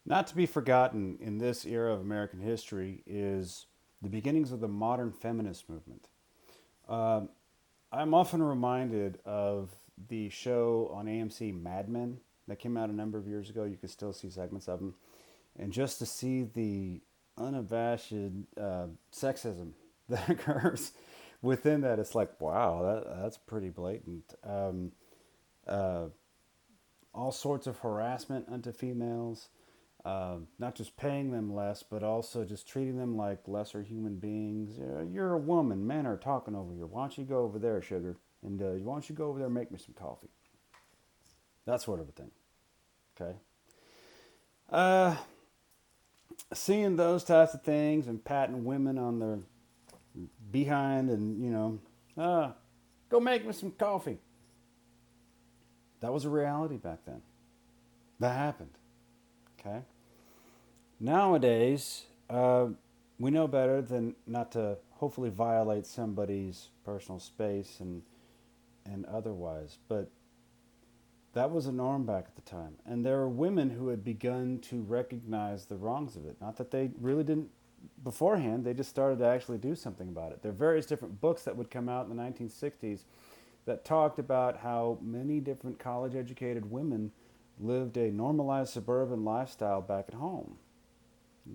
Not to be forgotten in this era of American history is the beginnings of the modern feminist movement. Um, I'm often reminded of the show on AMC Mad Men that came out a number of years ago. You can still see segments of them. And just to see the unabashed sexism that occurs within that, it's like, wow, that's pretty blatant. Uh, all sorts of harassment unto females, not just paying them less, but also just treating them like lesser human beings. You're a woman. Men are talking over you. Why don't you go over there, sugar? And why don't you go over there and make me some coffee? That sort of a thing. Okay. Uh, Seeing those types of things and patting women on their behind and, go make me some coffee. That was a reality back then. That happened. Okay. Nowadays, we know better than not to hopefully violate somebody's personal space and otherwise. But that was a norm back at the time. And there were women who had begun to recognize the wrongs of it. Not that they really didn't beforehand, they just started to actually do something about it. There are various different books that would come out in the 1960s that talked about how many different college educated women lived a normalized suburban lifestyle back at home.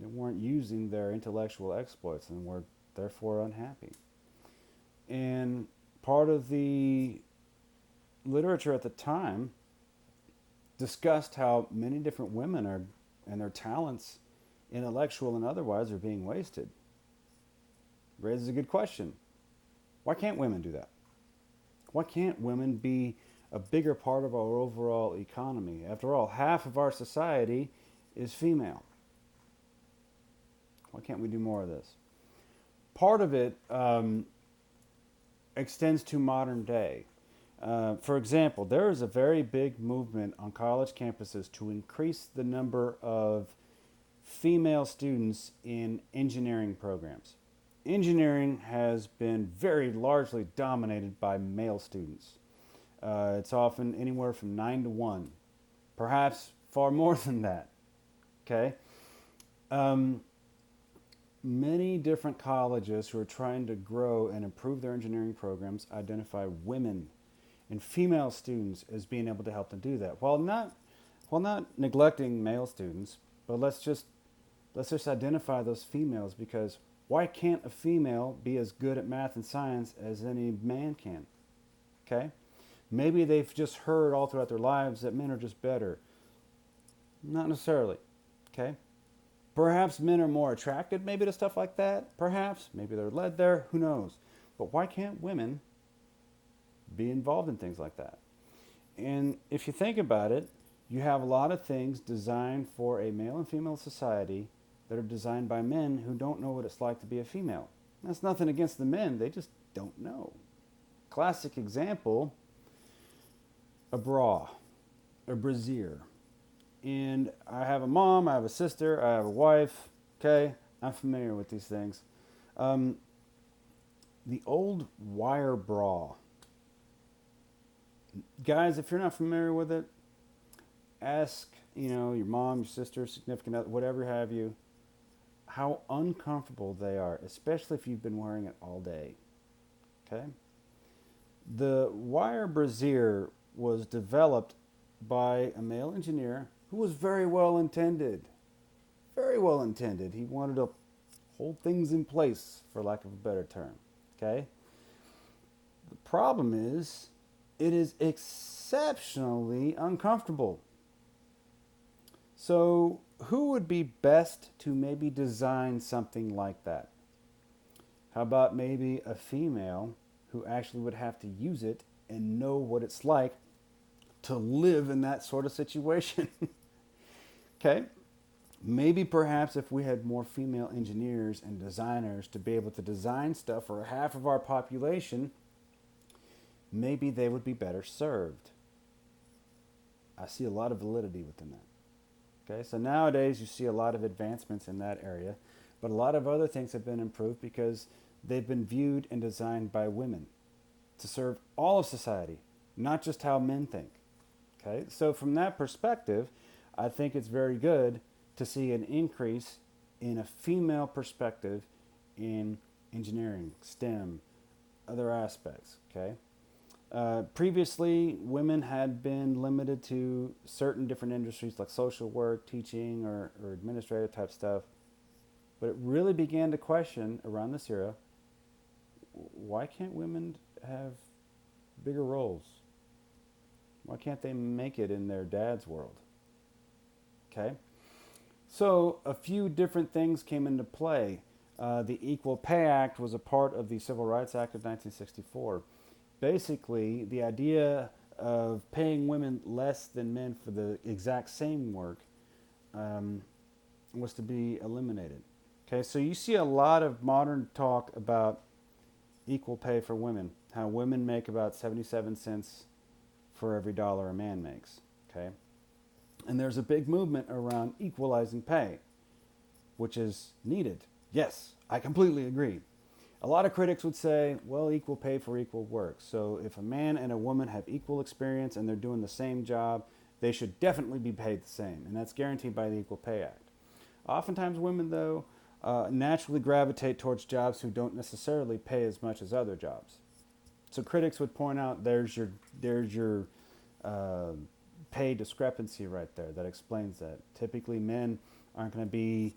They weren't using their intellectual exploits and were therefore unhappy. And part of the literature at the time discussed how many different women are and their talents, intellectual and otherwise, are being wasted. Raises a good question. Why can't women do that? Why can't women be a bigger part of our overall economy? After all, half of our society is female. Why can't we do more of this? Part of it extends to modern day. For example, there is a very big movement on college campuses to increase the number of female students in engineering programs. Engineering has been very largely dominated by male students. It's often anywhere from 9 to 1, perhaps far more than that. Okay? Um, Many different colleges who are trying to grow and improve their engineering programs identify women and female students as being able to help them do that. While not neglecting male students, but let's just identify those females, because why can't a female be as good at math and science as any man can? Okay? Maybe they've just heard all throughout their lives that men are just better. Not necessarily. Okay? Perhaps men are more attracted maybe to stuff like that. Perhaps. Maybe they're led there. Who knows? But why can't women be involved in things like that? And if you think about it, you have a lot of things designed for a male and female society that are designed by men who don't know what it's like to be a female. That's nothing against the men, they just don't know. Classic example, a bra, a brassiere. And I have a mom, I have a sister, I have a wife. Okay, I'm familiar with these things. Um, the old wire bra. Guys, if you're not familiar with it, ask, your mom, your sister, significant other, whatever have you, how uncomfortable they are, especially if you've been wearing it all day. Okay? The wire brassiere was developed by a male engineer who was very well intended. Very well intended. He wanted to hold things in place, for lack of a better term. Okay? The problem is, it is exceptionally uncomfortable. So, who would be best to maybe design something like that? How about maybe a female who actually would have to use it and know what it's like to live in that sort of situation? Okay? Maybe perhaps if we had more female engineers and designers to be able to design stuff for half of our population, maybe they would be better served. I see a lot of validity within that. Okay, so nowadays you see a lot of advancements in that area, but a lot of other things have been improved because they've been viewed and designed by women to serve all of society, not just how men think. Okay, so from that perspective, I think it's very good to see an increase in a female perspective in engineering, STEM, other aspects. Okay. Previously, women had been limited to certain different industries like social work, teaching, or administrative type stuff. But it really began to question around this era, why can't women have bigger roles? Why can't they make it in their dad's world? Okay. So a few different things came into play. The Equal Pay Act was a part of the Civil Rights Act of 1964. Basically, the idea of paying women less than men for the exact same work was to be eliminated. Okay, so you see a lot of modern talk about equal pay for women, how women make about 77 cents for every dollar a man makes. Okay, and there's a big movement around equalizing pay, which is needed. Yes, I completely agree. A lot of critics would say, well, equal pay for equal work. So if a man and a woman have equal experience and they're doing the same job, they should definitely be paid the same. And that's guaranteed by the Equal Pay Act. Oftentimes women, though, naturally gravitate towards jobs who don't necessarily pay as much as other jobs. So critics would point out there's your pay discrepancy right there that explains that. Typically men aren't going to be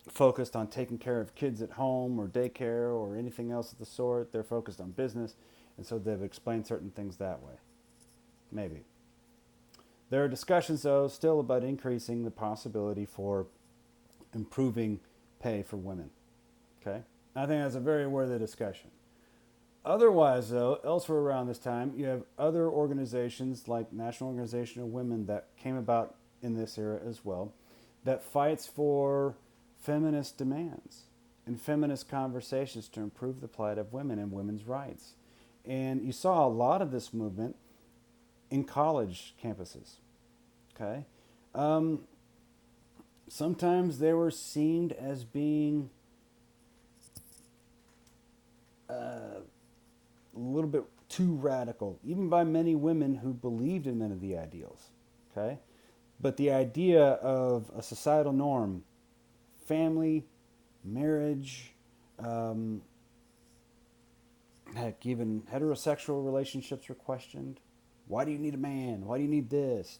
focused on taking care of kids at home or daycare or anything else of the sort. They're focused on business, and so they've explained certain things that way. Maybe. There are discussions, though, still about increasing the possibility for improving pay for women. Okay? I think that's a very worthy discussion. Otherwise, though, elsewhere around this time, you have other organizations like National Organization of Women that came about in this era as well, that fights for feminist demands and feminist conversations to improve the plight of women and women's rights. And you saw a lot of this movement in college campuses. Okay, sometimes they were seen as being a little bit too radical, even by many women who believed in many of the ideals. Okay, but the idea of a societal norm, family, marriage, heck, even heterosexual relationships were questioned. Why do you need a man? Why do you need this?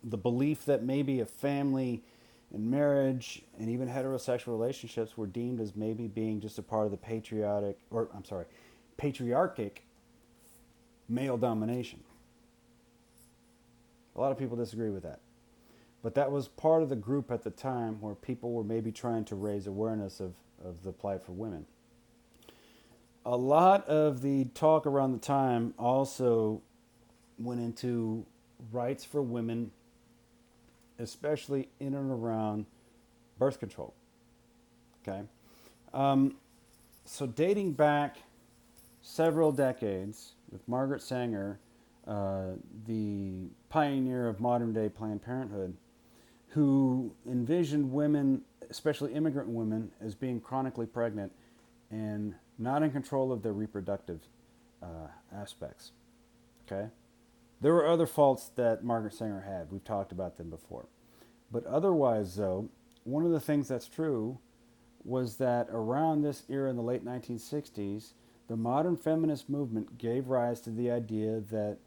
The belief that maybe a family and marriage and even heterosexual relationships were deemed as maybe being just a part of the patriarchic male domination. A lot of people disagree with that. But that was part of the group at the time where people were maybe trying to raise awareness of the plight for women. A lot of the talk around the time also went into rights for women, especially in and around birth control. Okay, so dating back several decades with Margaret Sanger, the pioneer of modern day Planned Parenthood, who envisioned women, especially immigrant women, as being chronically pregnant and not in control of their reproductive aspects. Okay? There were other faults that Margaret Sanger had. We've talked about them before. But otherwise, though, one of the things that's true was that around this era in the late 1960s, the modern feminist movement gave rise to the idea that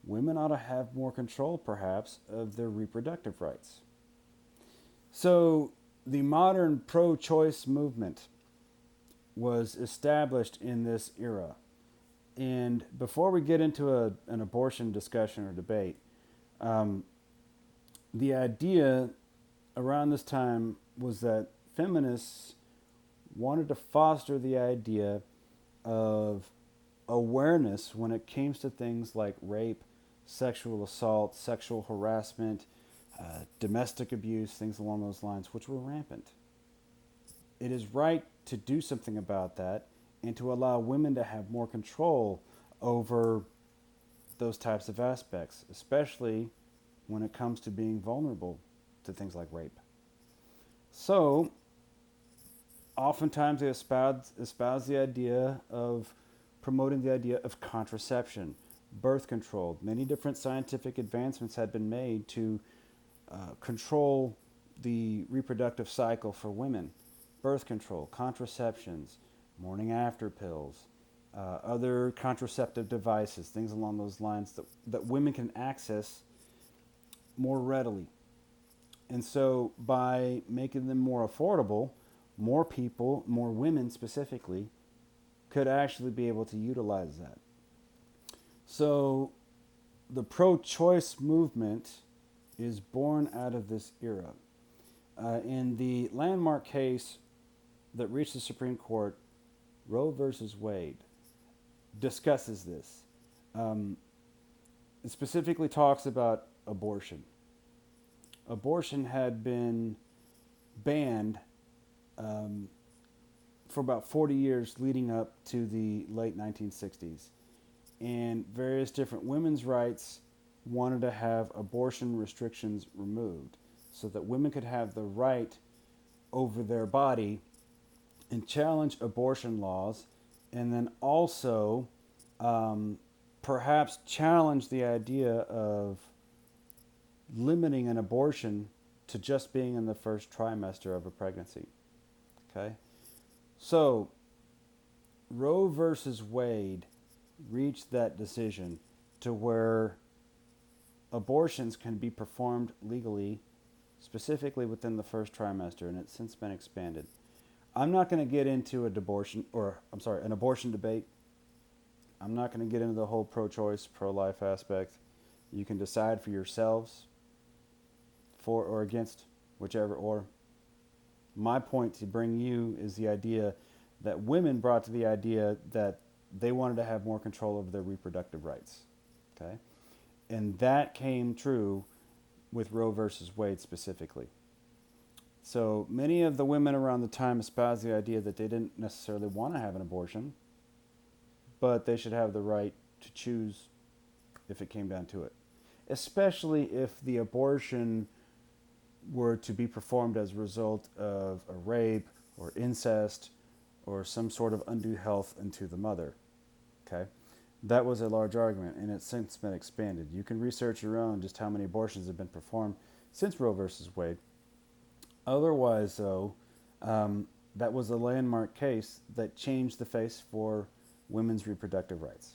women ought to have more control, perhaps, of their reproductive rights. So the modern pro-choice movement was established in this era. And before we get into an abortion discussion or debate, the idea around this time was that feminists wanted to foster the idea of awareness when it came to things like rape, sexual assault, sexual harassment, domestic abuse, things along those lines, which were rampant. It is right to do something about that and to allow women to have more control over those types of aspects, especially when it comes to being vulnerable to things like rape. So, oftentimes they espouse the idea of promoting the idea of contraception, birth control. Many different scientific advancements had been made to control the reproductive cycle for women, birth control, contraceptions, morning after pills, other contraceptive devices, things along those lines that women can access more readily. And so by making them more affordable, more people, more women specifically, could actually be able to utilize that. So the pro choice movement is born out of this era. In the landmark case that reached the Supreme Court, Roe versus Wade discusses this. It specifically talks about abortion. Abortion had been banned for about 40 years leading up to the late 1960s. And various different women's rights wanted to have abortion restrictions removed so that women could have the right over their body and challenge abortion laws, and then also perhaps challenge the idea of limiting an abortion to just being in the first trimester of a pregnancy. Okay? So, Roe versus Wade reached that decision to where abortions can be performed legally, specifically within the first trimester, and it's since been expanded. I'm not going to get into an abortion debate. I'm not going to get into the whole pro-choice, pro-life aspect. You can decide for yourselves, for or against, whichever or. My point to bring you is the idea that women brought to the idea that they wanted to have more control over their reproductive rights. Okay? And that came true with Roe versus Wade specifically. So many of the women around the time espoused the idea that they didn't necessarily want to have an abortion, but they should have the right to choose if it came down to it. Especially if the abortion were to be performed as a result of a rape or incest or some sort of undue health into the mother. Okay? That was a large argument, and it's since been expanded. You can research your own just how many abortions have been performed since Roe versus Wade. Otherwise, though, that was a landmark case that changed the face for women's reproductive rights.